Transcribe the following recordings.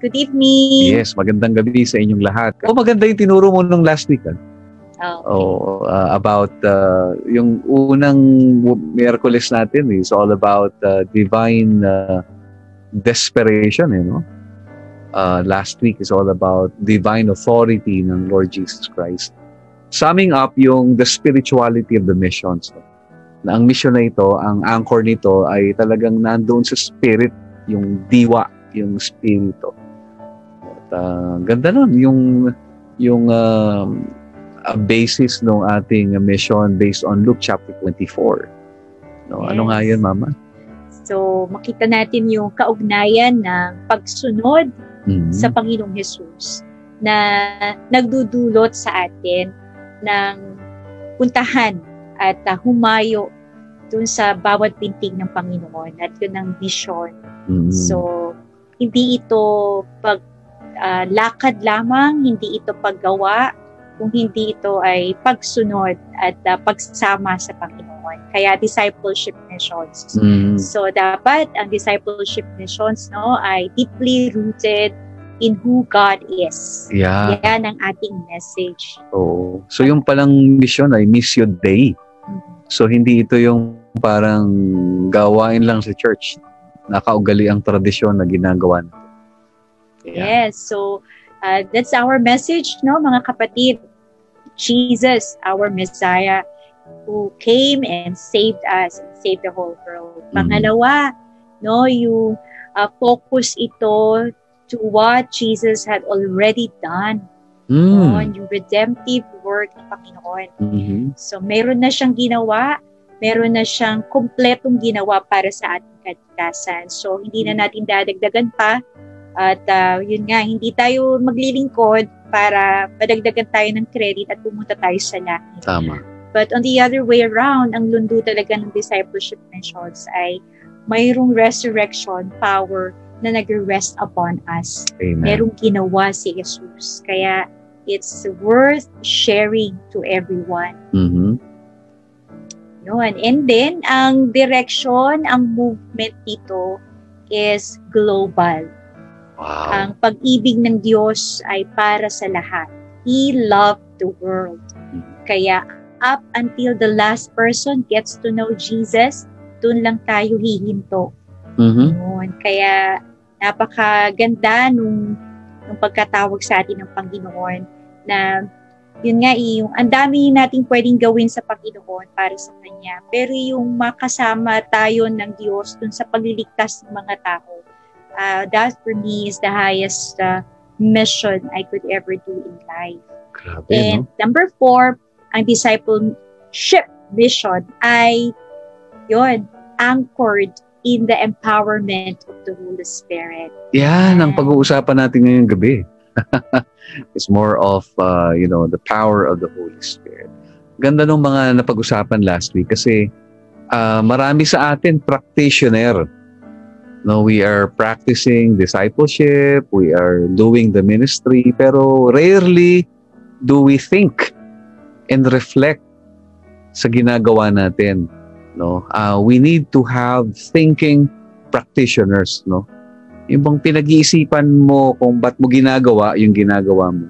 Good evening. Yes, magandang gabi sa inyong lahat. Maganda yung tinuro mo nung last week. About yung unang Miyerkules natin is all about divine desperation, last week is all about divine authority ng Lord Jesus Christ. Summing up the spirituality of the missions. Na ang mission na ito, ang anchor nito ay talagang nandoon sa spirit, yung diwa, yung spirito. At ganda nun, yung basis ng ating mission based on Luke chapter 24. No, yes. Ano nga yun, Mama? So, makita natin yung kaugnayan ng pagsunod sa Panginoong Jesus na nagdudulot sa atin ng puntahan at humayo dun sa bawat pintig ng Panginoon at yun ang mission. So, hindi ito lakad lamang, hindi ito paggawa, kung hindi ito ay pagsunod at pagsama sa Panginoon. Kaya discipleship missions. So dapat ang discipleship missions ay deeply rooted in who God is. Yeah. Yan ang ating message. Oh. So yung palang mission ay Missio Dei. So hindi ito yung parang gawain lang sa church. Nakaugali ang tradisyon na ginagawa natin. Yeah. Yes. So that's our message, mga kapatid. Jesus, our Messiah, who came and saved us and saved the whole world. Pangalawa, yung focus ito to what Jesus had already done. Yung redemptive work ng Panginoon. So, meron na siyang ginawa, meron na siyang kompletong ginawa para sa ating kaligtasan. So, hindi na natin dadagdagan pa. At yun nga, hindi tayo maglilingkod para madagdagan tayo ng credit at pumunta tayo sa langit. Tama. But on the other way around, ang lundo talaga ng discipleship missions ay mayroong resurrection power na nag-rest upon us. Amen. Merong ginawa si Jesus. Kaya it's worth sharing to everyone. Yun. And then, ang direction, ang movement dito is global. Wow. Ang pag-ibig ng Diyos ay para sa lahat. He loved the world. Kaya up until the last person gets to know Jesus, doon lang tayo hihinto. Kaya napakaganda nung pagkatawag sa atin ng Panginoon na yun nga yung ang dami nating pwedeng gawin sa Panginoon para sa Kanya. Pero yung makasama tayo ng Diyos doon sa pagliligtas ng mga tao, that for me is the highest mission I could ever do in life. Grabe, and number 4, ang discipleship mission ay anchored in the empowerment of the Holy Spirit. Yan ang pag-uusapan natin ngayong gabi. It's more of the power of the Holy Spirit. Ganda nung mga napag-usapan last week kasi marami sa atin practitioner. No, we are practicing discipleship, we are doing the ministry, pero rarely do we think and reflect sa ginagawa natin. No, we need to have thinking practitioners. No, yung bang pinag-iisipan mo kung ba't mo ginagawa yung ginagawa mo,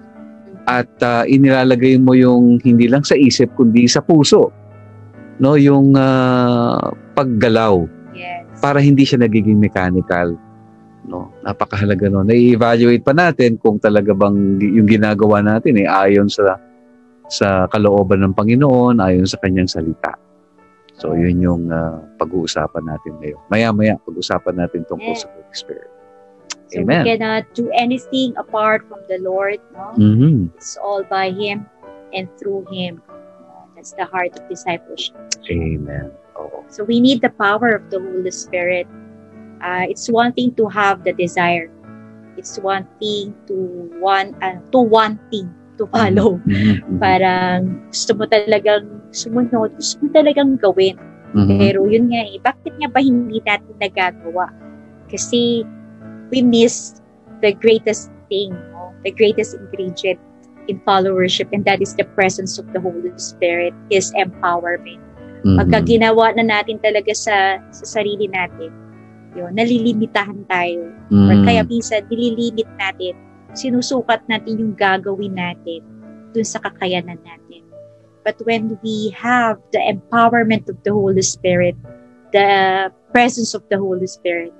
at inilalagay mo yung hindi lang sa isip kundi sa puso. No, yung paggalaw. Yes. Para hindi siya nagiging mechanical. No, napakahalaga no. Na-evaluate pa natin kung talaga bang yung ginagawa natin ayon sa kalooban ng Panginoon, ayon sa kanyang salita. So, yun yung pag-uusapan natin ngayon. Maya-maya, pag-uusapan natin tungkol sa Holy Spirit. So, Amen. we cannot do anything apart from the Lord. No? It's all by Him and through Him. That's the heart of discipleship. Amen. Oh. So, we need the power of the Holy Spirit. It's one thing to have the desire. It's one thing to wanting to follow. Parang gusto mo talagang sumunod, gusto mo talagang gawin. Pero yun nga bakit nga ba hindi natin nagagawa? Kasi we miss the greatest thing, the greatest ingredient in followership, and that is the presence of the Holy Spirit, His empowerment. Pagka ginawa na natin talaga sa sarili natin, Yun, nalilimitahan tayo. Or kaya minsan, nililimit natin, sinusukat natin yung gagawin natin dun sa kakayanan natin. But when we have the empowerment of the Holy Spirit, the presence of the Holy Spirit,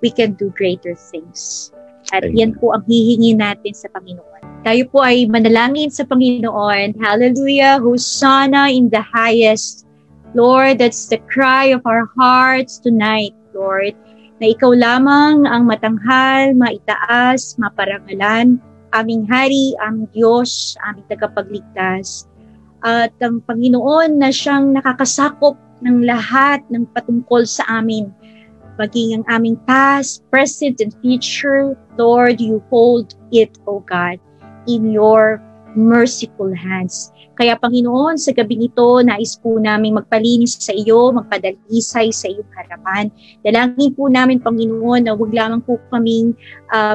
we can do greater things. At yan po ang hihingi natin sa Panginoon. Tayo po ay manalangin sa Panginoon. Hallelujah! Hosanna in the highest. Lord, that's the cry of our hearts tonight, Lord. Na ikaw lamang ang matanghal, maitaas, maparangalan, aming Hari, aming Diyos, aming tagapagligtas. At ang Panginoon na siyang nakakasakop ng lahat ng patungkol sa amin. Maging ang aming past, present, and future, Lord, you hold it, O God, in your merciful hands. Kaya Panginoon, sa gabing ito, nais po namin magpalinis sa iyo, magpadalisay sa iyong harapan. Dalangin po namin, Panginoon, na huwag lamang po kaming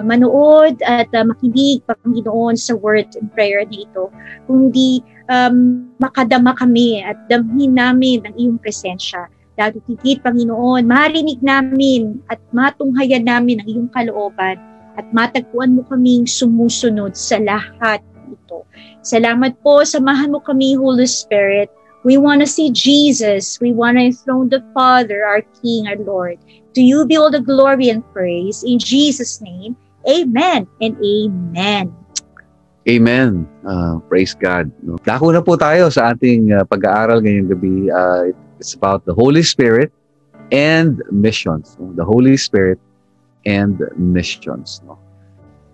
manood at makinig, Panginoon, sa word and prayer na ito, kundi makadama kami at damhin namin ang iyong presensya. Lalo higit, Panginoon, marinig namin at matunghayan namin ang iyong kalooban at matagpuan mo kaming sumusunod sa lahat ito. Salamat po, samahan mo kami, Holy Spirit. We want to see Jesus. We want to enthrone the Father, our King, our Lord. To you be all the glory and praise. In Jesus' name, amen and amen. Amen. Praise God. Dako na po tayo sa ating pag-aaral ngayong gabi. It's about the Holy Spirit and missions. The Holy Spirit and missions.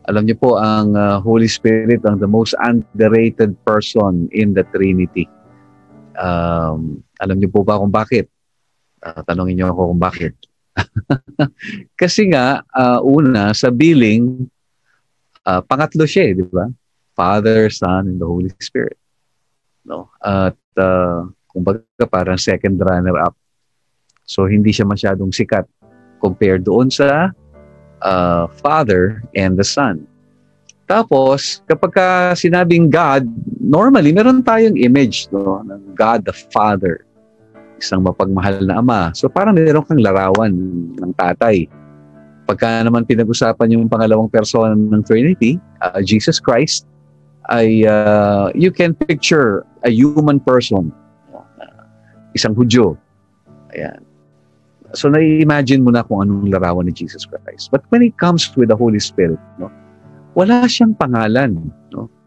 Alam niyo po, ang Holy Spirit ang the most underrated person in the Trinity. Alam niyo po ba kung bakit? Tanungin niyo ako kung bakit. Kasi nga, una, sa billing, pangatlo siya, di ba? Father, Son, and the Holy Spirit. No? At kumbaga parang second runner-up. So, hindi siya masyadong sikat compared doon sa Father and the Son. Tapos, kapag sinabing God, normally, meron tayong image ng God the Father. Isang mapagmahal na Ama. So, parang meron kang larawan ng tatay. Pagka naman pinag-usapan yung pangalawang persona ng Trinity, Jesus Christ, ay you can picture a human person. Isang Hudyo. Ayan. So, na-imagine mo na kung anong larawan ni Jesus Christ. But when it comes with the Holy Spirit, wala siyang pangalan.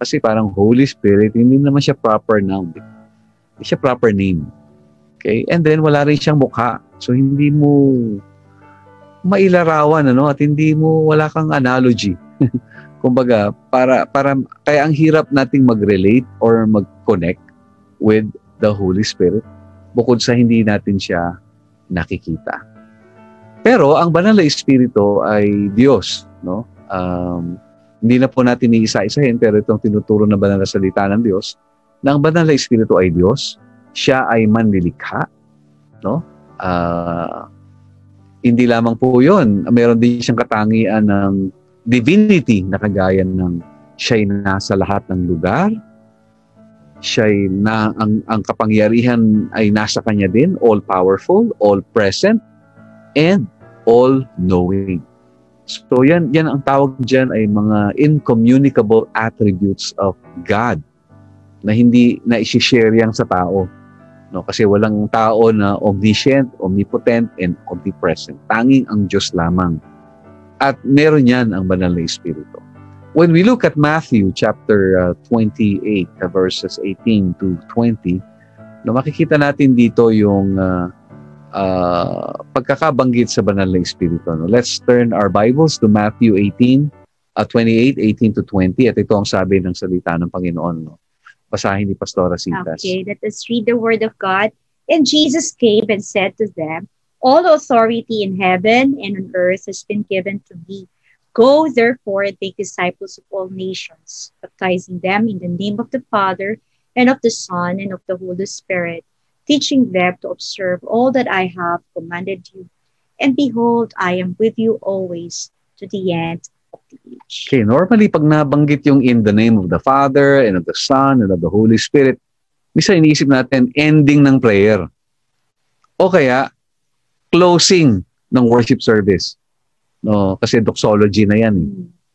Kasi parang Holy Spirit, hindi naman siya proper noun. Hindi siya proper name. Okay? And then, wala rin siyang mukha. So, hindi mo mailarawan, at wala kang analogy. Kumbaga, kaya ang hirap nating mag-relate or mag-connect with the Holy Spirit bukod sa hindi natin siya nakikita. Pero ang banal na Espiritu ay Diyos, no? Hindi na po natin iisa-isahin, pero itong tinuturo na banal na salita ng Diyos, na ang banal na Espiritu ay Diyos, siya ay manlilikha, no? Hindi lamang po 'yon, meron din siyang katangian ng divinity na kagaya ng siya'y nasa lahat ng lugar, siya'y ang kapangyarihan ay nasa kanya din, all-powerful, all-present, and all-knowing. So yan ang tawag dyan ay mga incommunicable attributes of God na hindi na isi-share yan sa tao. No? Kasi walang tao na omniscient, omnipotent, and omnipresent. Tanging ang Diyos lamang. At meron yan ang banal na Espiritu. When we look at Matthew chapter 28, verses 18 to 20, makikita natin dito yung pagkakabanggit sa banal na Espiritu. Let's turn our Bibles to Matthew 28, 18 to 20. At ito ang sabi ng salita ng Panginoon. Basahin ni Pastora Citas. Okay, let us read the word of God. And Jesus came and said to them, all authority in heaven and on earth has been given to me. Go, therefore, and make disciples of all nations, baptizing them in the name of the Father, and of the Son, and of the Holy Spirit, teaching them to observe all that I have commanded you. And behold, I am with you always to the end of the age. Okay, normally, pag nabanggit yung in the name of the Father, and of the Son, and of the Holy Spirit, minsan iniisip natin ending ng prayer. O kaya, closing ng worship service. No, kasi doxology na 'yan,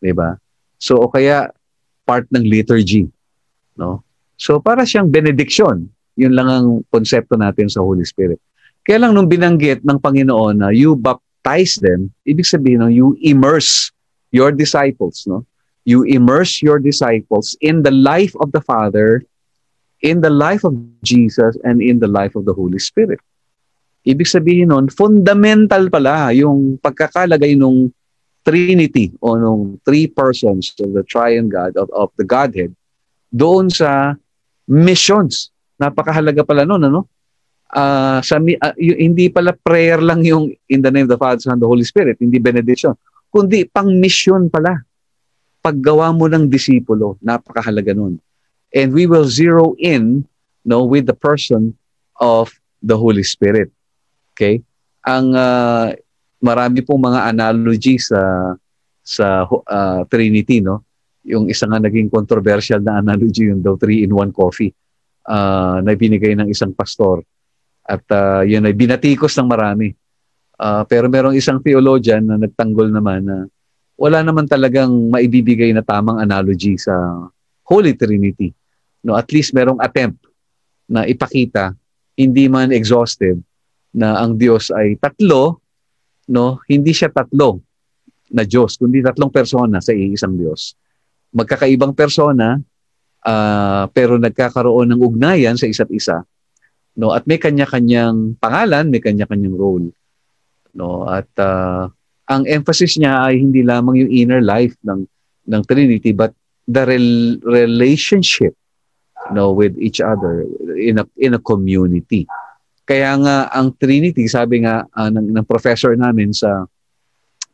'di ba? So o kaya part ng liturgy, no? So para siyang benediction. 'Yun lang ang konsepto natin sa Holy Spirit. Kaya lang nung binanggit ng Panginoon na you baptize them, ibig sabihin no, you immerse your disciples, no? You immerse your disciples in the life of the Father, in the life of Jesus, and in the life of the Holy Spirit. Ibig sabihin nun, fundamental pala yung pagkakalagay nung Trinity o nung three persons of the Triune God, of the Godhead, doon sa missions. Napakahalaga pala nun, ano? Hindi pala prayer lang yung in the name of the Father, Son, and the Holy Spirit, hindi benediction, kundi pang mission pala. Paggawa mo ng disipulo, napakahalaga nun. And we will zero in, no, with the person of the Holy Spirit. Okay? Ang marami pong mga analogy sa Trinity, no? Yung isa nga naging controversial na analogy, yung daw 3-in-1 coffee na binigay ng isang pastor. At yun ay binatikos ng marami. Pero merong isang theologian na nagtanggol naman na wala naman talagang maibibigay na tamang analogy sa Holy Trinity. No, at least merong attempt na ipakita, hindi man exhaustive, na ang Diyos ay tatlo, no? Hindi siya tatlo na Diyos, kundi tatlong persona sa iisang Diyos. Magkakaibang persona, pero nagkakaroon ng ugnayan sa isa't isa. No? At may kanya-kanyang pangalan, may kanya-kanyang role. No? At ang emphasis niya ay hindi lamang yung inner life ng Trinity, but the relationship, no, with each other in a community. Kaya nga ang Trinity, sabi nga ng professor namin sa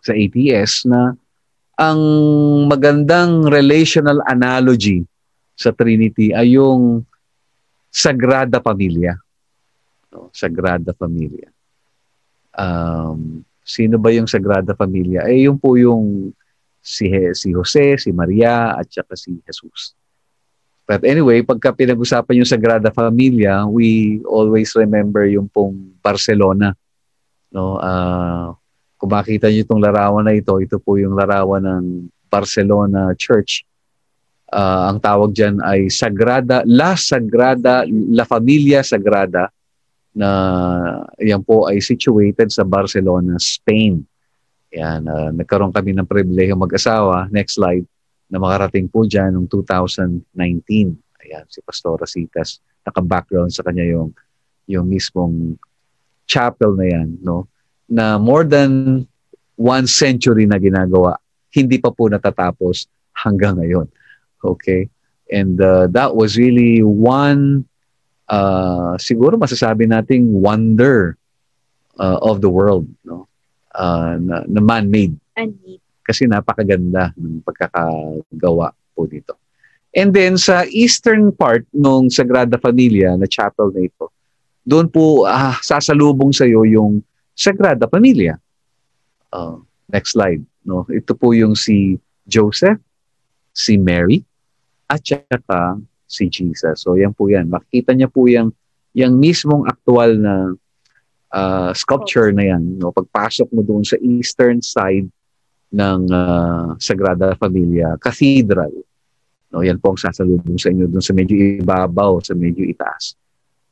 ATS, na ang magandang relational analogy sa Trinity ay yung Sagrada Familia. No? Sagrada Familia. Sino ba yung Sagrada Familia? Yung po yung si Jose, si Maria, at saka si Jesus. But anyway, pagka pinag-usapan yung Sagrada Familia, we always remember yung pong Barcelona. No? Kung makita niyo itong larawan na ito po yung larawan ng Barcelona Church. Ang tawag dyan ay La Familia Sagrada, na yan po ay situated sa Barcelona, Spain. Yan, nagkaroon kami ng pribilehiyo mag-asawa, next slide, na makarating po dyan noong 2019. Ayan, si Pastor Rasitas, naka-background sa kanya yung mismong chapel na yan, no? Na more than 1 century na ginagawa, hindi pa po natatapos hanggang ngayon. Okay? And that was really one, siguro masasabi nating wonder of the world, no? Na man-made. Kasi napakaganda ng pagkakagawa po dito. And then sa eastern part ng Sagrada Familia na chapel na ito, doon po sasalubong sa iyo yung Sagrada Familia. Next slide. No? Ito po yung si Joseph, si Mary, at saka si Jesus. So yan po yan. Makikita niya po yung mismong aktual na sculpture na yan. No? Pagpasok mo doon sa eastern side ng Sagrada Familia Cathedral. No, yan po ang sasalubong sa inyo doon sa medyo ibabaw, sa medyo itaas.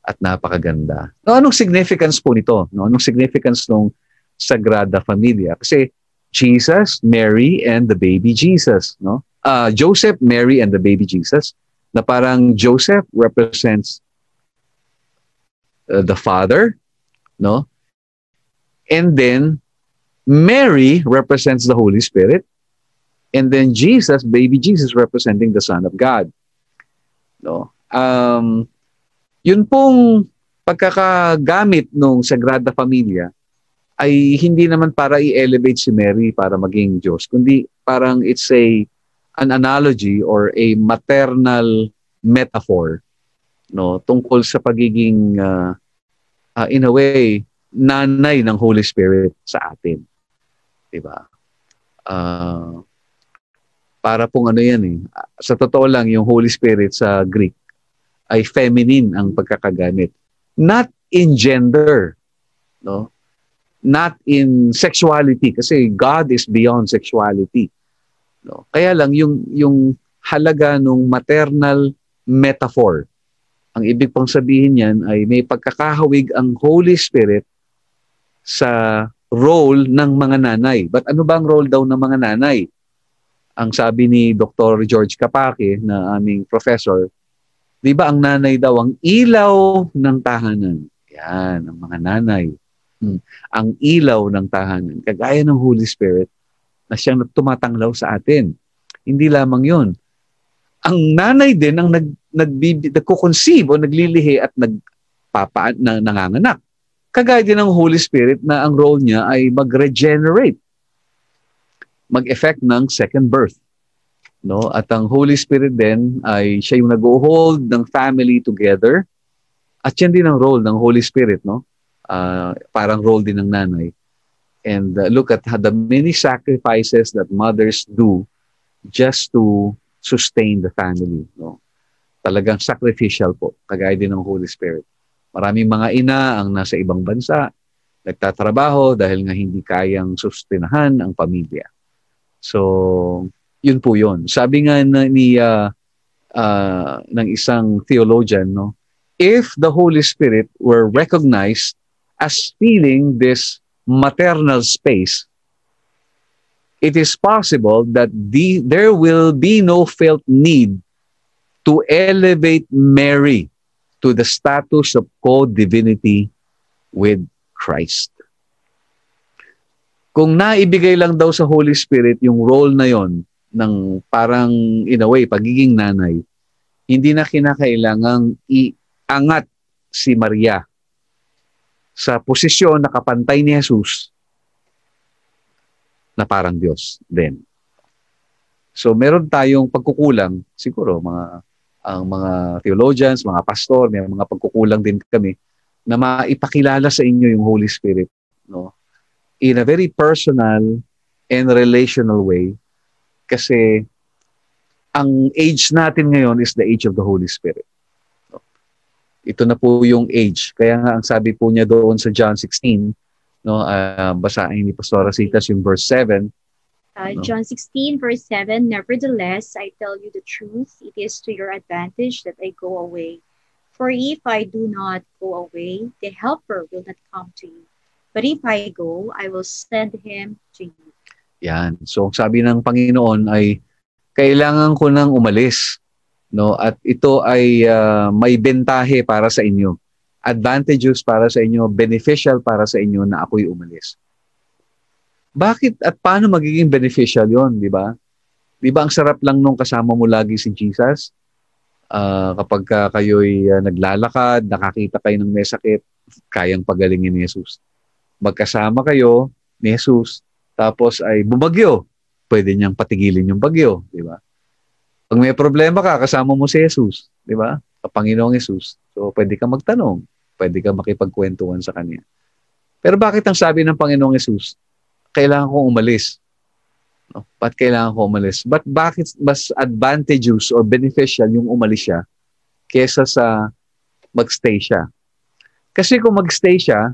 At napakaganda. No, anong significance po nito? No, anong significance ng Sagrada Familia? Kasi Jesus, Mary, and the baby Jesus. No? Joseph, Mary, and the baby Jesus. Na parang Joseph represents the Father. No? And then Mary represents the Holy Spirit. And then Jesus, baby Jesus, representing the Son of God. No? Yun pong pagkakagamit ng Sagrada Familia ay hindi naman para i-elevate si Mary para maging Diyos, kundi parang it's an analogy or a maternal metaphor, no, tungkol sa pagiging in a way nanay ng Holy Spirit sa atin. Diba? Para pong ano yan eh. Sa totoo lang, yung Holy Spirit sa Greek ay feminine ang pagkakagamit. Not in gender. No? not in sexuality kasi God is beyond sexuality. No? Kaya lang yung halaga ng maternal metaphor. Ang ibig pong sabihin niyan ay may pagkakahawig ang Holy Spirit sa role ng mga nanay. But ano ba ang role daw ng mga nanay? Ang sabi ni Dr. George Kapake na aming professor, di ba ang nanay daw ang ilaw ng tahanan? Yan, ang mga nanay. Ang ilaw ng tahanan. Kagaya ng Holy Spirit na siyang tumatanglaw sa atin. Hindi lamang yun. Ang nanay din ang nagko-conceive o naglilihi at nanganganak. Kagaya din ng Holy Spirit na ang role niya ay mag-regenerate. Mag-effect ng second birth. No? At ang Holy Spirit din ay siya yung nag-hold ng family together. At yan din ang role ng Holy Spirit. No? Parang role din ng nanay. And look at the many sacrifices that mothers do just to sustain the family. No? Talagang sacrificial po, kagaya din ng Holy Spirit. Maraming mga ina ang nasa ibang bansa, nagtatrabaho dahil nga hindi kayang sustinahan ang pamilya. So, yun po yun. Sabi nga ng isang theologian, no, if the Holy Spirit were recognized as filling this maternal space, it is possible that there will be no felt need to elevate Mary to the status of co-divinity with Christ. Kung naibigay lang daw sa Holy Spirit yung role na yon ng parang in a way, pagiging nanay, hindi na kinakailangang iangat si Maria sa posisyon na kapantay ni Jesus na parang Diyos din. So meron tayong pagkukulang, siguro ang mga theologians, mga pastor, may mga pagkukulang din kami na maipakilala sa inyo yung Holy Spirit, no? In a very personal and relational way, kasi ang age natin ngayon is the age of the Holy Spirit. No? Ito na po yung age. Kaya nga ang sabi po niya doon sa John 16, no, basahin ni Pastora Citas yung verse 7. John 16 verse 7, nevertheless, I tell you the truth, it is to your advantage that I go away. For if I do not go away, the Helper will not come to you. But if I go, I will send him to you. Yan. So sabi ng Panginoon ay kailangan ko nang umalis, no? At ito ay may bentahe para sa inyo. Advantageous para sa inyo, beneficial para sa inyo na ako'y umalis. Bakit at paano magiging beneficial yon, di ba? Di ba ang sarap lang nung kasama mo lagi si Jesus? Kapag kayo'y naglalakad, nakakita kayo ng may sakit, kayang pagalingin ni Jesus. Magkasama kayo ni Jesus, tapos ay bumagyo, pwede niyang patigilin yung bagyo, di ba? Pag may problema ka, kasama mo si Jesus, di ba? Panginoong Jesus. So, pwede ka magtanong, pwede ka makipagkwentuhan sa Kanya. Pero bakit ang sabi ng Panginoong Jesus, kailangan kong umalis? No? Ba't kailangan kong umalis? But bakit mas advantageous or beneficial yung umalis siya kesa sa magstay siya? Kasi kung magstay siya,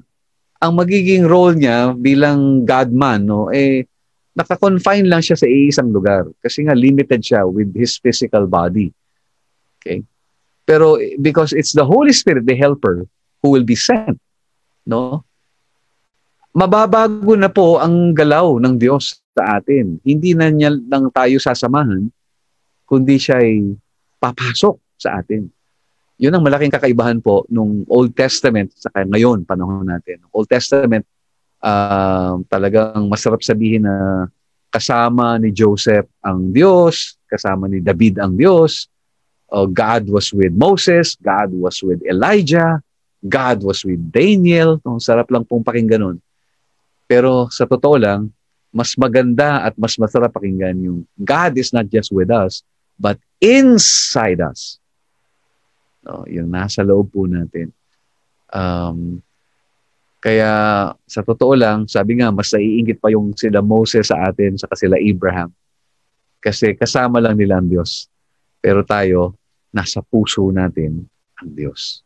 ang magiging role niya bilang God-man, no, naka-confine lang siya sa iisang lugar. Kasi nga limited siya with his physical body. Okay? Pero because it's the Holy Spirit, the Helper, who will be sent, no? Mababago na po ang galaw ng Diyos sa atin. Hindi na niya lang tayo sasamahan, kundi siya ay papasok sa atin. Yun ang malaking kakaibahan po nung Old Testament sa ngayon, panahon natin. Old Testament, talagang masarap sabihin na kasama ni Joseph ang Diyos, kasama ni David ang Diyos, God was with Moses, God was with Elijah, God was with Daniel. Ang sarap lang pong pakinggan nun. Pero sa totoo lang, mas maganda at mas masarap pakinggan yung God is not just with us, but inside us. No, yung nasa loob po natin. Kaya sa totoo lang, sabi nga, mas naiinggit pa yung sila Moses sa atin saka sila Abraham. Kasi kasama lang nila ang Diyos. Pero tayo, nasa puso natin ang Diyos.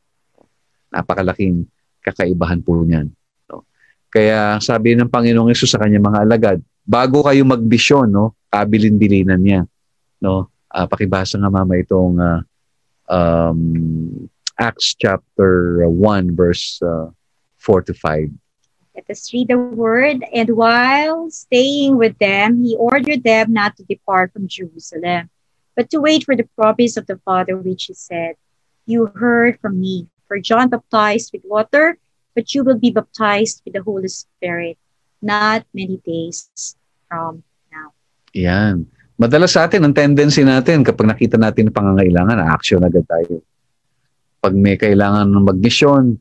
Napakalaking kakaibahan po niyan. No? Kaya sabi ng Panginoong Hesus sa kanyang mga alagad, bago kayo magbisyon, no, kabilin-bilinan niya. No? Pakibasa nga mama itong um, Acts chapter 1 verse 4 to 5. Let us read the word. And while staying with them, he ordered them not to depart from Jerusalem, but to wait for the promise of the Father, which he said, "You heard from me. For John baptized with water, but you will be baptized with the Holy Spirit not many days from now." Yan. Madalas sa atin, ang tendency natin, kapag nakita natin ang pangangailangan, action agad tayo. Pag may kailangan ng mag-mission,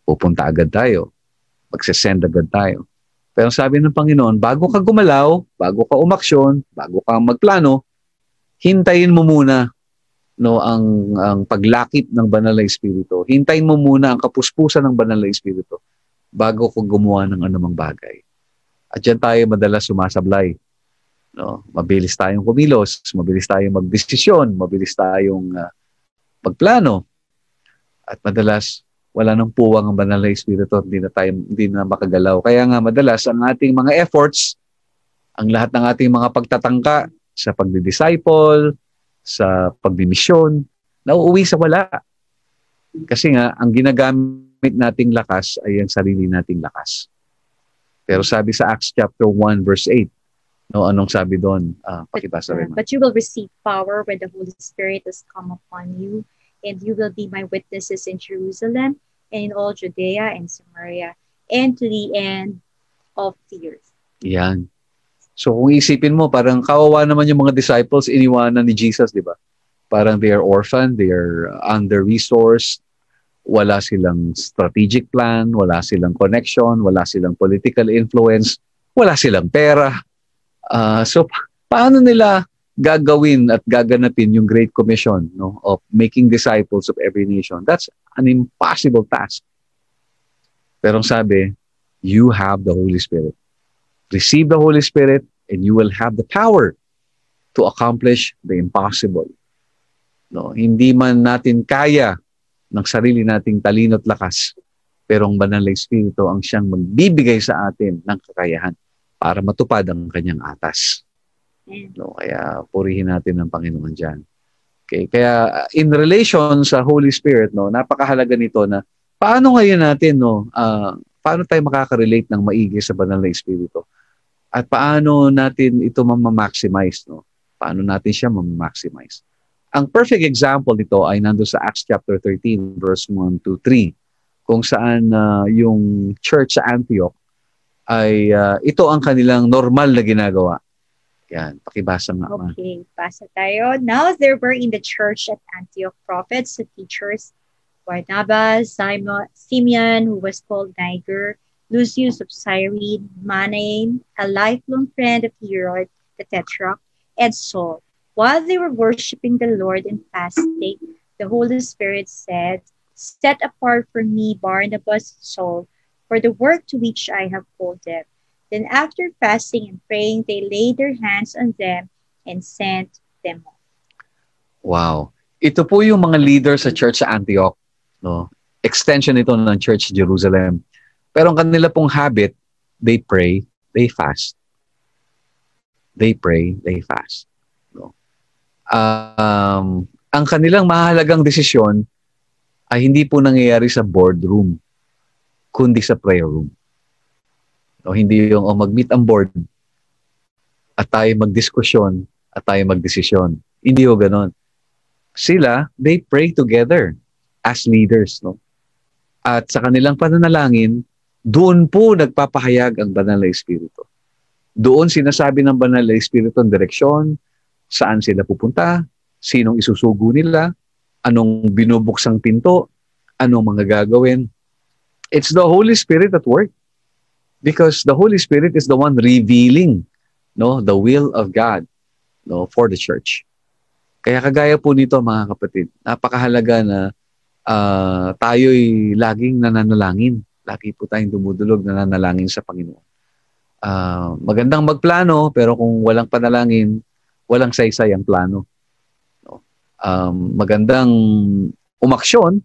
pupunta agad tayo. Magsisend agad tayo. Pero sabi ng Panginoon, bago ka gumalaw, bago ka umaksyon, bago ka magplano, hintayin mo muna, no, ang paglakip ng Banal na Espiritu. Hintayin mo muna ang kapuspusan ng Banal na Espiritu bago ko gumawa ng anumang bagay. At yan tayo madalas sumasablay. No? Mabilis tayong kumilos, mabilis tayong magdesisyon, mabilis tayong magplano. At madalas, wala nang puwang ang Banal na Espiritu, hindi na makagalaw. Kaya nga madalas, ang ating mga efforts, ang lahat ng ating mga pagtatangka sa pagdi-disciple, sa pagbimisyon, nauuwi sa wala. Kasi nga, ang ginagamit nating lakas ay ang sarili nating lakas. Pero sabi sa Acts chapter 1 verse 8, no, anong sabi doon? Pakibasa rin. But you will receive power when the Holy Spirit has come upon you, and you will be my witnesses in Jerusalem and in all Judea and Samaria and to the end of the earth. Yan. So kung isipin mo, parang kawawa naman yung mga disciples, iniwanan ni Jesus, di ba? Parang they are orphaned, they are under-resourced, wala silang strategic plan, wala silang connection, wala silang political influence, wala silang pera. So paano nila gagawin at gaganapin yung Great Commission, no, of making disciples of every nation? That's an impossible task. Pero sabi, you have the Holy Spirit. Receive the Holy Spirit and you will have the power to accomplish the impossible. No, hindi man natin kaya ng sarili nating talino at lakas, pero ang Banal na Espiritu ang siyang magbibigay sa atin ng kakayahan para matupad ang kanyang atas. No, kaya purihin natin ang Panginoon diyan. Okay, kaya in relation sa Holy Spirit, no, napakahalaga nito na paano ngayon natin, no, paano tayo makaka-relate ng maigi sa Banal na Espiritu? At paano natin ito ma-maximize, no? Paano natin siya ma-maximize? Ang perfect example nito ay nandoon sa Acts chapter 13 verse 1 to 3, kung saan yung church sa Antioch ay ito ang kanilang normal na ginagawa. Yan, pakibasa nga. Okay, basa tayo. Now there were in the church at Antioch prophets and teachers, Barnabas, Simeon, who was called Niger, Lucius of Cyrene, Manaen, a lifelong friend of Herod the Tetrarch, and Saul. While they were worshiping the Lord and fasting, the Holy Spirit said, "Set apart for me Barnabas and Saul for the work to which I have called them." Then after fasting and praying, they laid their hands on them and sent them off. Wow. Ito po yung mga leaders sa church sa Antioch. No? Extension ito ng church Jerusalem. Pero ang kanila pong habit, they pray, they fast. They pray, they fast. No? Ang kanilang mahalagang desisyon ay hindi po nangyayari sa boardroom, kundi sa prayer room. No, hindi yung mag-meet ang board at tayo magdiskusyon at tayo magdesisyon. Hindi yung ganon. Sila, they pray together as leaders. No? At sa kanilang pananalangin, doon po nagpapahayag ang Banal na Espiritu. Doon sinasabi ng Banal na Espiritu ang direksyon, saan sila pupunta, sinong isusugo nila, anong binubuksang pinto, anong mga gagawin. It's the Holy Spirit at work. Because the Holy Spirit is the one revealing, no, the will of God, no, for the church. Kaya kagaya po nito mga kapatid, napakahalaga na tayo'y laging nananalangin. Lagi po tayong dumudulog nananalangin sa Panginoon. Magandang magplano, pero kung walang panalangin, walang saysay ang plano. No? Magandang umaksyon,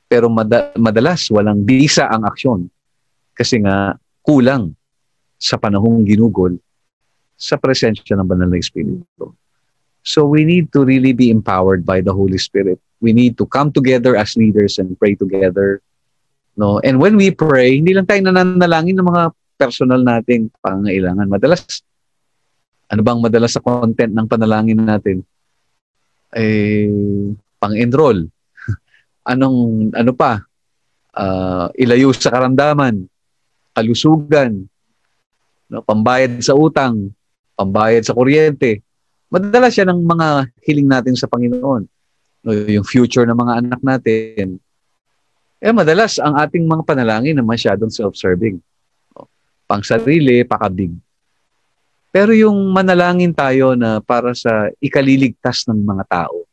pero madalas walang bisa ang aksyon. Kasi nga, kulang sa panahong ginugol sa presensya ng banal na Espiritu. So we need to really be empowered by the Holy Spirit. We need to come together as leaders and pray together. No? And when we pray, hindi lang tayo nananalangin ng mga personal nating pangangailangan. Madalas, ano bang madalas sa content ng panalangin natin? Pang-enroll. Ano pa? Ilayo sa karamdaman, kalusugan, no? Pambayad sa utang, pambayad sa kuryente. Madalas yan ang mga hiling natin sa Panginoon. No? Yung future ng mga anak natin. Madalas ang ating mga panalangin na masyadong self-serving. No? Pang sarili, pakabig. Pero yung manalangin tayo na para sa ikaliligtas ng mga tao,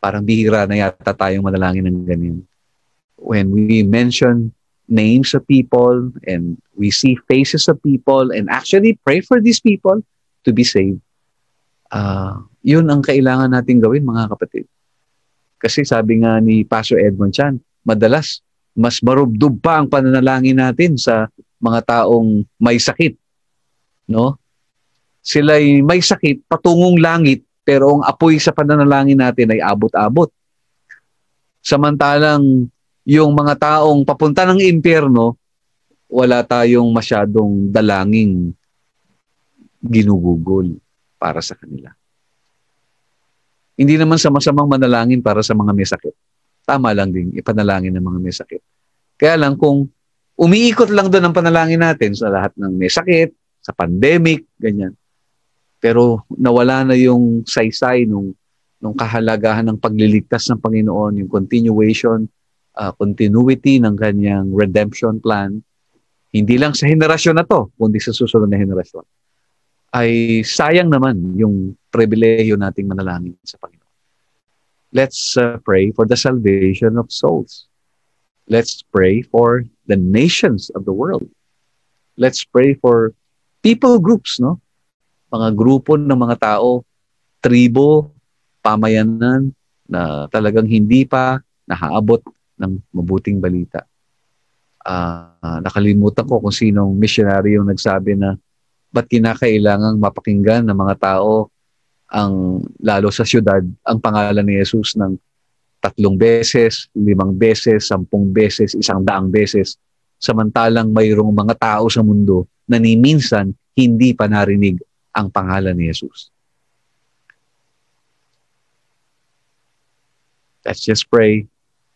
parang bihira na yata tayong manalangin ng ganyan. When we mention names of people and we see faces of people and actually pray for these people to be saved, yun ang kailangan natin gawin, mga kapatid. Kasi sabi nga ni Pastor Edmond Chan, madalas mas marubdob pa ang pananalangin natin sa mga taong may sakit. No? Sila'y may sakit, patungong langit, pero ang apoy sa pananalangin natin ay abot-abot. Samantalang yung mga taong papunta ng impyerno, wala tayong masyadong dalangin ginugugol para sa kanila. Hindi naman sa masamang manalangin para sa mga may sakit. Tama lang din ipanalangin ng mga may sakit. Kaya lang kung umiikot lang doon ang panalangin natin sa lahat ng may sakit, sa pandemic, ganyan. Pero nawala na yung saysay nung kahalagahan ng pagliligtas ng Panginoon, yung continuity ng kanyang redemption plan, hindi lang sa henerasyon na to, kundi sa susunod na henerasyon, ay sayang naman yung pribilehiyo nating manalangin sa Panginoon. Let's pray for the salvation of souls. Let's pray for the nations of the world. Let's pray for people groups, no? Mga grupo ng mga tao, tribo, pamayanan na talagang hindi pa nakaabot ng mabuting balita. Nakalimutan ko kung sinong missionary yung nagsabi na ba't kinakailangang mapakinggan ng mga tao lalo sa syudad ang pangalan ni Jesus ng 3 beses, 5 beses, 10 beses, 100 beses, samantalang mayroong mga tao sa mundo na ni minsan hindi pa narinig ang pangalan ni Jesus. Let's just pray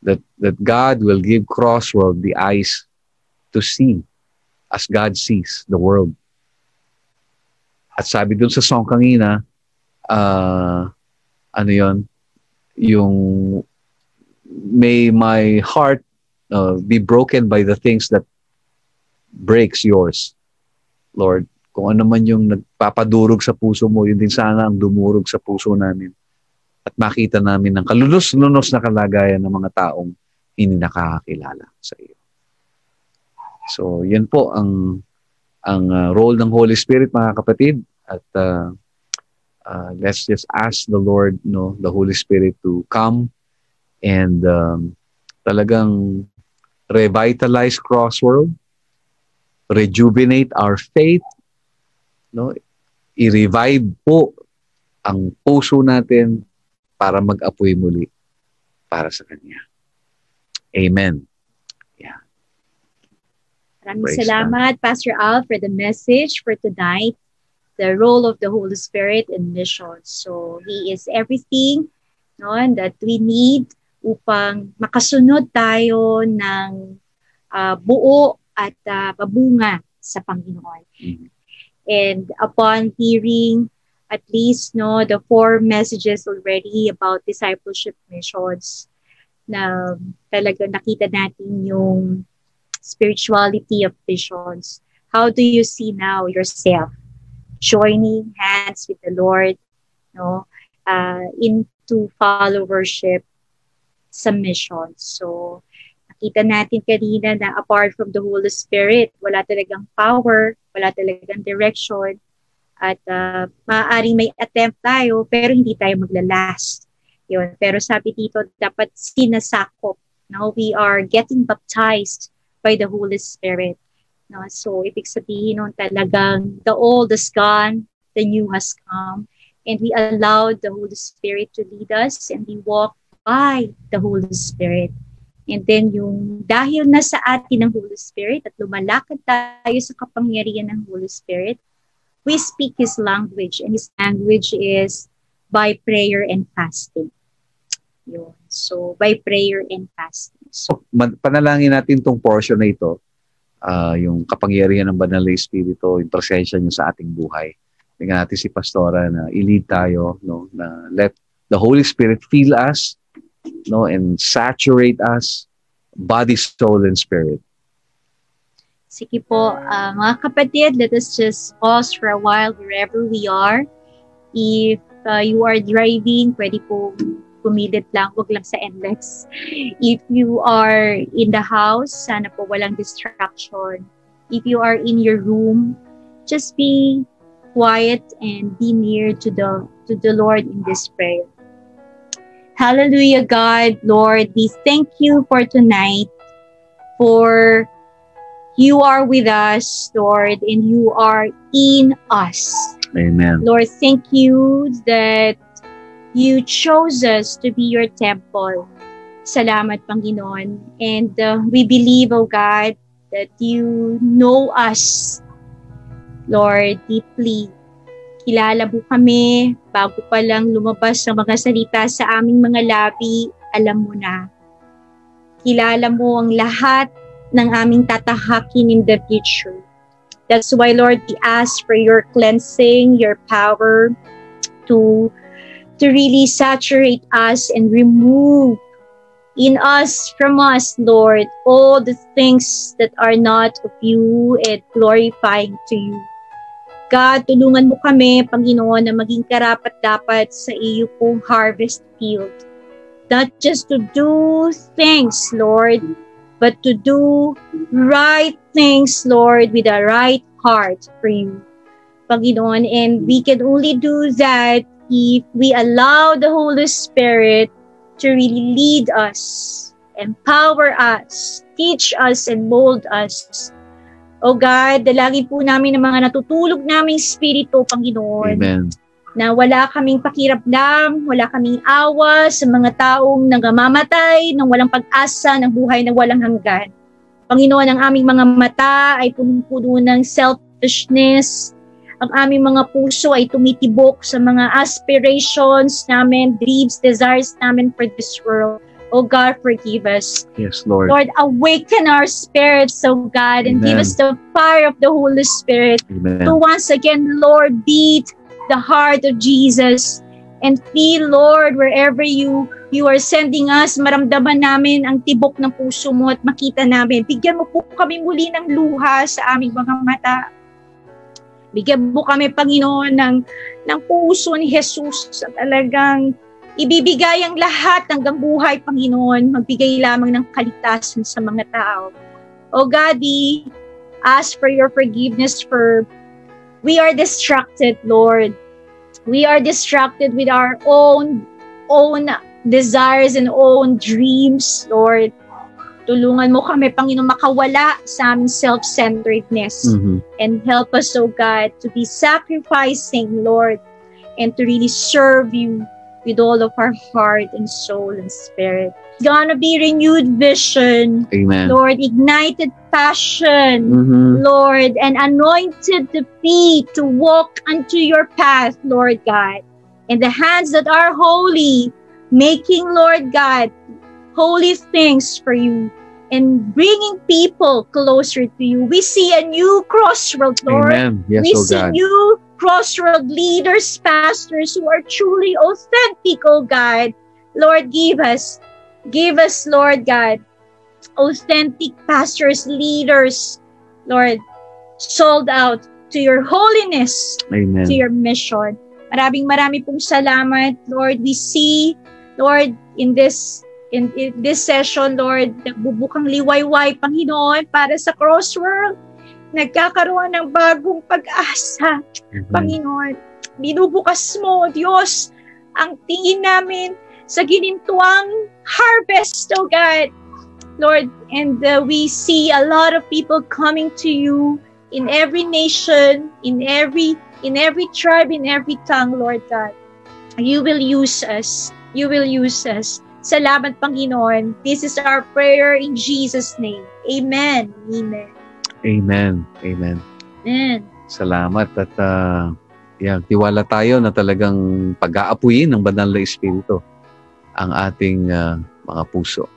that God will give Crossworld the eyes to see as God sees the world. At sabi dun sa song kanina, yung may my heart be broken by the things that breaks yours, Lord. Kung ano man yung nagpapadurog sa puso mo, yun din sana ang dumurog sa puso namin. At makita namin ang kalunos-lunos na kalagayan ng mga taong hindi nakakakilala sa iyo. So, yan po ang role ng Holy Spirit, mga kapatid. At let's just ask the Lord, the Holy Spirit to come and talagang revitalize Crossworld, rejuvenate our faith, i-revive po ang puso natin para mag-apoy muli para sa Kanya. Amen. Yeah. Maraming salamat, Pastor Al, for the message for tonight, the role of the Holy Spirit in missions. So, He is everything that we need upang makasunod tayo ng buo at mabunga sa Panginoon. Mm-hmm. And upon hearing at least the 4 messages already about discipleship missions, na talagang nakita natin yung spirituality of missions. How do you see now yourself joining hands with the Lord into followership sa missions? So, nakita natin kanina na apart from the Holy Spirit, wala talagang power, wala talagang direction, at maaaring may attempt tayo pero hindi tayo maglalast. Yun. Pero sabi dito, dapat sinasakop. We are getting baptized by the Holy Spirit. No? So, ibig sabihin nun talagang the old is gone, the new has come. And we allowed the Holy Spirit to lead us and we walk by the Holy Spirit. And then yung dahil na sa atin ng Holy Spirit at lumalakad tayo sa kapangyarihan ng Holy Spirit, we speak His language, and His language is by prayer and fasting. Yun. So, by prayer and fasting. So, Panalangin natin tong portion na ito, yung kapangyarihan ng Banal na Espiritu, yung presensya niyo sa ating buhay. Tingnan natin si Pastora na i-lead tayo, no, na let the Holy Spirit fill us, no, and saturate us, body, soul, and spirit. Sige po, mga kapatid, let us just pause for a while wherever we are. If you are driving, pwede po pumilit lang, wag lang sa NLEX. If you are in the house, sana po walang distraction. If you are in your room, just be quiet and be near to the Lord in this prayer. Hallelujah, God, Lord, we thank you for tonight, for you are with us, Lord, and you are in us. Amen. Lord, thank you that you chose us to be your temple. Salamat, Panginoon. And we believe, oh God, that you know us, Lord, deeply. Kilala mo kami bago pa lang lumabas ang mga salita sa aming mga labi, alam mo na. Kilala mo ang lahat ng aming tatahakin in the future. That's why, Lord, we ask for your cleansing, your power to really saturate us and remove in us, from us, Lord, all the things that are not of you and glorifying to you. God, tulungan mo kami, Panginoon, na maging karapat-dapat sa iyo pong harvest field. Not just to do things, Lord, but to do right things, Lord, with a right heart for you, Panginoon. And we can only do that if we allow the Holy Spirit to really lead us, empower us, teach us, and mold us. Oh God, dalangin po namin ng mga natutulog naming spirito, Panginoon. Amen. Na wala kaming pakiramdam, wala kaming awa sa mga taong nangamamatay, ng walang pag-asa, ng buhay na walang hanggan. Panginoon, ang aming mga mata ay punong-puno ng selfishness. Ang aming mga puso ay tumitibok sa mga aspirations namin, dreams, desires namin for this world. Oh God, forgive us. Yes, Lord. Lord, awaken our spirits, oh God, and Amen. give us the fire of the Holy Spirit Amen. to once again, Lord, beat the heart of Jesus and feel, Lord, wherever you are sending us, maramdaman namin ang tibok ng puso mo at makita namin. Bigyan mo po kami muli ng luha sa aming mga mata. Bigyan mo kami, Panginoon, ng puso ni Jesus sa talagang ibibigay ang lahat hanggang buhay, Panginoon. Magbigay lamang ng kaligtasan sa mga tao. Oh God, we ask for your forgiveness for we are distracted, Lord. We are distracted with our own desires and own dreams, Lord. Tulungan mo kami, Panginoon, makawala sa aming self-centeredness. Mm-hmm. And help us, oh God, to be sacrificing, Lord, and to really serve you with all of our heart and soul and spirit. It's gonna be renewed vision, Amen. Lord, ignited passion, Mm-hmm. Lord, and anointed the feet to walk unto your path, Lord God. And the hands that are holy, making, Lord God, holy things for you and bringing people closer to you. We see a new crossroad, Lord. Amen. Yes, We oh see God. new crossroad leaders, pastors who are truly authentic, oh God. Lord, give us, Lord God, authentic pastors, leaders, Lord, sold out to your holiness, Amen. to your mission. Marami pong salamat, Lord. We see, Lord, in this session, Lord, nagbubukang liwayway, Panginoon, para sa Crossworld. Nagkakaroon ng bagong pag-asa, Mm-hmm. Panginoon. Binubukas mo, Diyos, ang tingin namin sa ginintuang harvest, oh God. Lord, and we see a lot of people coming to you in every nation, in every tribe, in every tongue, Lord God. You will use us. You will use us. Salamat, Panginoon. This is our prayer in Jesus' name. Amen. Amen. Amen. Amen. Amen. Salamat at tiwala tayo na talagang pag-aapuyin ng Banal na Espiritu ang ating mga puso.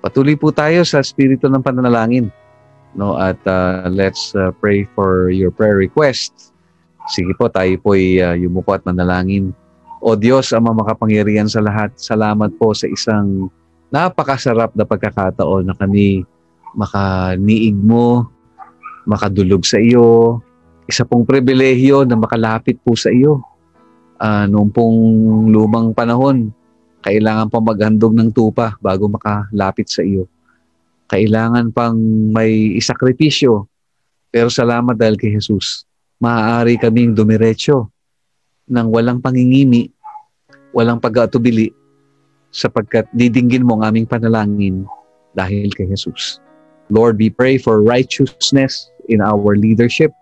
Patuloy po tayo sa Espiritu ng pananalangin. No, at let's pray for your prayer requests. Sige po, tayo po ay yumuko at manalangin. O Diyos, Ama makapangyarihan sa lahat, salamat po sa isang napakasarap na pagkakataon na kami makaniig mo, makadulog sa iyo. Isa pong pribilehiyo na makalapit po sa iyo. Noong pong lumang panahon, kailangan pang maghandog ng tupa bago makalapit sa iyo. Kailangan pang may isakripisyo. Pero salamat dahil kay Jesus, maaari kaming dumiretso ng walang pangingimi, walang pag-aatubili, sapagkat didinggin mo ang aming panalangin dahil kay Jesus. Lord, we pray for righteousness in our leadership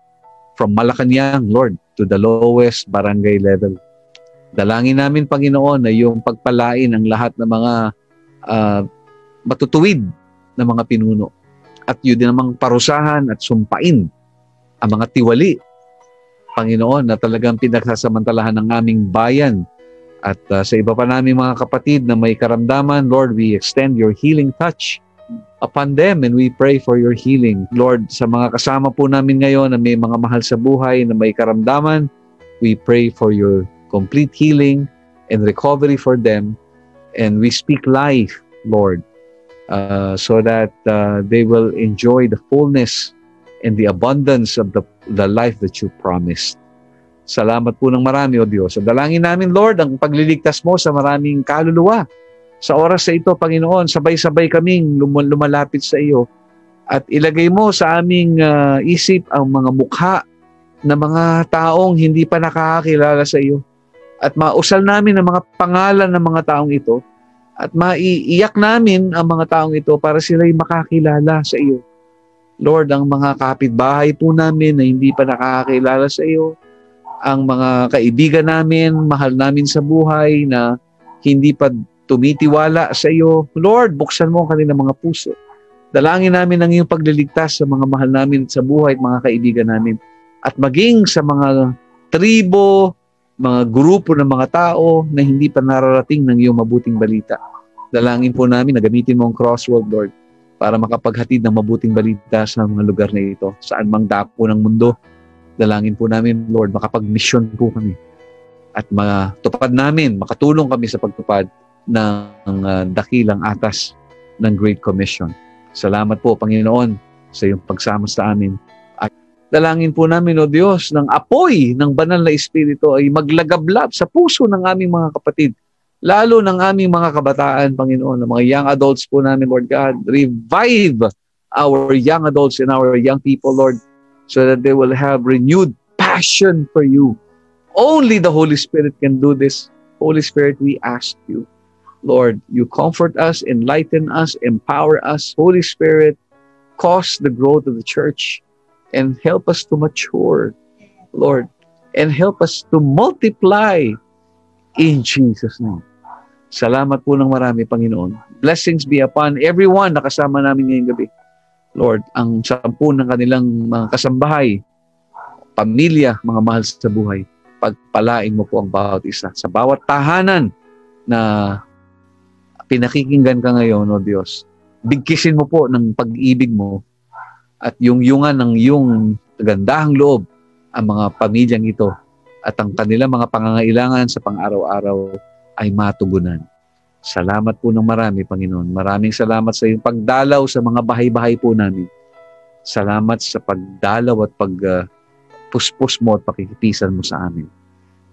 from Malacanang, Lord, to the lowest barangay level. Dalangin namin, Panginoon, na yung pagpalain ang lahat ng mga matutuwid na mga pinuno. At yun din namang parusahan at sumpain ang mga tiwali, Panginoon, na talagang pinagsasamantalahan ng aming bayan. At sa iba pa namin mga kapatid na may karamdaman, Lord, we extend your healing touch upon them and we pray for your healing. Lord, sa mga kasama po namin ngayon na may mga mahal sa buhay na may karamdaman, we pray for your complete healing and recovery for them. And we speak life, Lord, so that they will enjoy the fullness and the abundance of the life that you promised. Salamat po ng marami, O Diyos. Dalangin namin, Lord, ang pagliligtas mo sa maraming kaluluwa. Sa oras sa ito, Panginoon, sabay-sabay kaming lumalapit sa iyo at ilagay mo sa aming isip ang mga mukha na mga taong hindi pa nakakakilala sa iyo. At mausal namin ang mga pangalan ng mga taong ito at maiiyak namin ang mga taong ito para sila'y makakilala sa iyo. Lord, ang mga kapitbahay po namin na hindi pa nakakakilala sa iyo, ang mga kaibigan namin, mahal namin sa buhay na hindi pa tumitiwala sa iyo, Lord, buksan mo ang kanilang mga puso. Dalangin namin ang iyong pagliligtas sa mga mahal namin sa buhay at mga kaibigan namin. At maging sa mga tribo, mga grupo ng mga tao na hindi pa nararating ng iyong mabuting balita. Dalangin po namin na gamitin mo ang Crossworld, Lord, para makapaghatid ng mabuting balita sa mga lugar na ito, saan mang dako ng mundo. Dalangin po namin, Lord, makapag-mission po kami at matupad namin, makatulong kami sa pagtupad ng dakilang atas ng Great Commission. Salamat po, Panginoon, sa iyong pagsama sa amin. At dalangin po namin, O Diyos, ng apoy ng Banal na Espiritu ay maglagablab sa puso ng aming mga kapatid, lalo ng aming mga kabataan, Panginoon, ng mga young adults po namin, Lord God. Revive our young adults and our young people, Lord, so that they will have renewed passion for you. Only the Holy Spirit can do this. Holy Spirit, we ask you, Lord, you comfort us, enlighten us, empower us. Holy Spirit, cause the growth of the church and help us to mature, Lord, and help us to multiply in Jesus' name. Salamat po ng marami, Panginoon. Blessings be upon everyone na kasama namin ngayong gabi. Lord, ang 10 ng kanilang mga kasambahay, pamilya, mga mahal sa buhay, pagpalain mo po ang bawat isa. Sa bawat tahanan na pinakikinggan ka ngayon, O Diyos, bigkisin mo po ng pag-ibig mo at yung yungan ng iyong gandahang loob ang mga pamilyang ito at ang kanilang mga pangangailangan sa pang-araw-araw ay matugunan. Salamat po ng marami, Panginoon. Maraming salamat sa iyong pagdalaw sa mga bahay-bahay po namin. Salamat sa pagdalaw at pagpuspos mo at pakikipisan mo sa amin.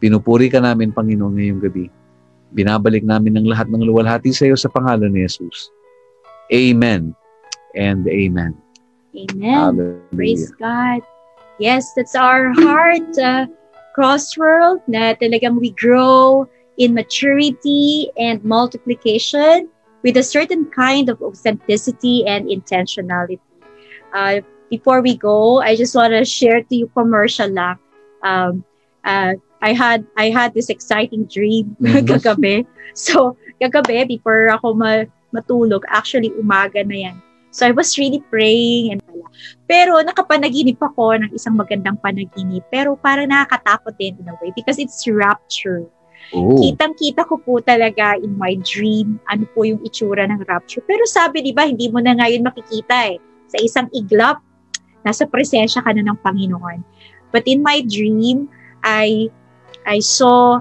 Pinupuri ka namin, Panginoon, ngayong gabi. Binabalik namin ang lahat ng luwalhati sa iyo sa pangalan ni Jesus. Amen and amen. Amen. Hallelujah. Praise God. Yes, that's our heart, Crossworld, na talagang we grow in maturity and multiplication with a certain kind of authenticity and intentionality. Before we go, I just want to share to you commercial lang. I had this exciting dream kagabi. So, kagabi, before ako matulog, actually umaga na yan. So, I was really praying and pala. Pero nakapanaginip ako ng isang magandang panaginip. Pero parang nakakatakot din in a way because it's rapture. Oh. Kitang-kita ko po talaga in my dream ano po yung itsura ng rapture. Pero sabi, di ba, hindi mo na ngayon makikita eh. Sa isang iglap, nasa presensya ka na ng Panginoon. But in my dream, I saw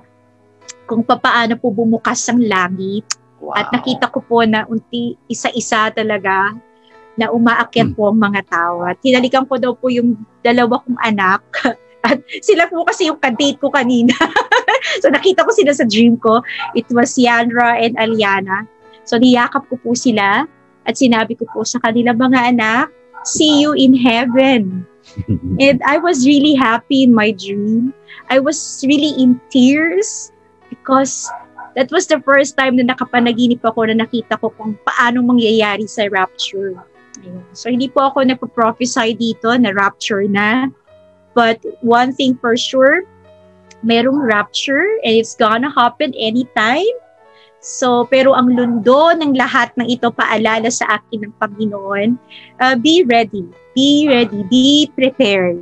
kung paano po bumukas ang langit. Wow. At nakita ko po na isa-isa talaga na umaakyat po ang mga tao. At hinalikan ko daw po yung dalawa kong anak. At sila po kasi yung kadate ko kanina. So nakita ko sila sa dream ko. It was Yanra and Aliana. So niyakap ko po sila at sinabi ko po sa kanila, mga anak, see you in heaven. And I was really happy in my dream. I was really in tears because that was the first time na nakapanaginip ako na nakita ko kung paano mangyayari sa rapture. Ayun. So hindi po ako nagpo-prophesy dito na rapture na. But one thing for sure, merong rapture and it's gonna happen anytime. So, pero ang lundo ng lahat ng ito paalala sa akin ng Panginoon, be ready, be prepared.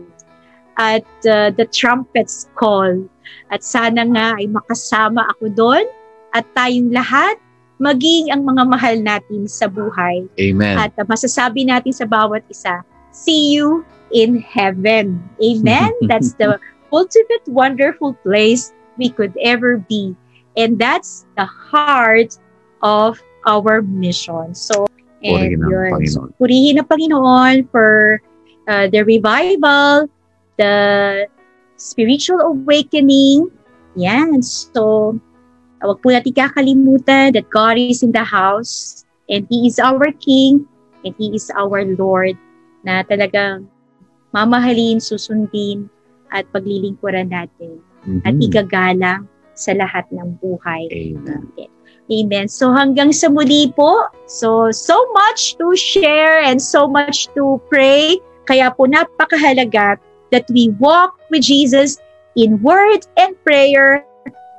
At the trumpets call. At sana nga ay makasama ako doon at tayong lahat maging ang mga mahal natin sa buhay. Amen. At masasabi natin sa bawat isa, see you in heaven. Amen? That's the ultimate wonderful place we could ever be. And that's the heart of our mission. So, and yun. Purihin ang Panginoon for the revival, the spiritual awakening. Yan. So, huwag po natin kakalimutan that God is in the house and He is our King and He is our Lord na talagang mamahalin, susundin at paglilingkuran natin at igagalang sa lahat ng buhay natin. Amen. So hanggang sa muli po. So much to share and so much to pray. Kaya po napakahalaga that we walk with Jesus in word and prayer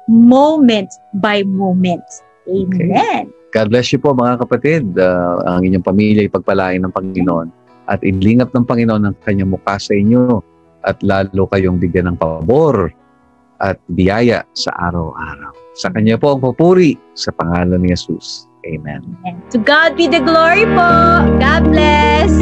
moment by moment. Amen. Okay. God bless you po mga kapatid. Ang inyong pamilya ipagpalain ng Panginoon at ilingap ng Panginoon ang kanyang mukha sa inyo at lalo kayong bigyan ng pabor at biyaya sa araw-araw. Sa kanya po ang papuri sa pangalan ni Jesus. Amen. To God be the glory po. God bless.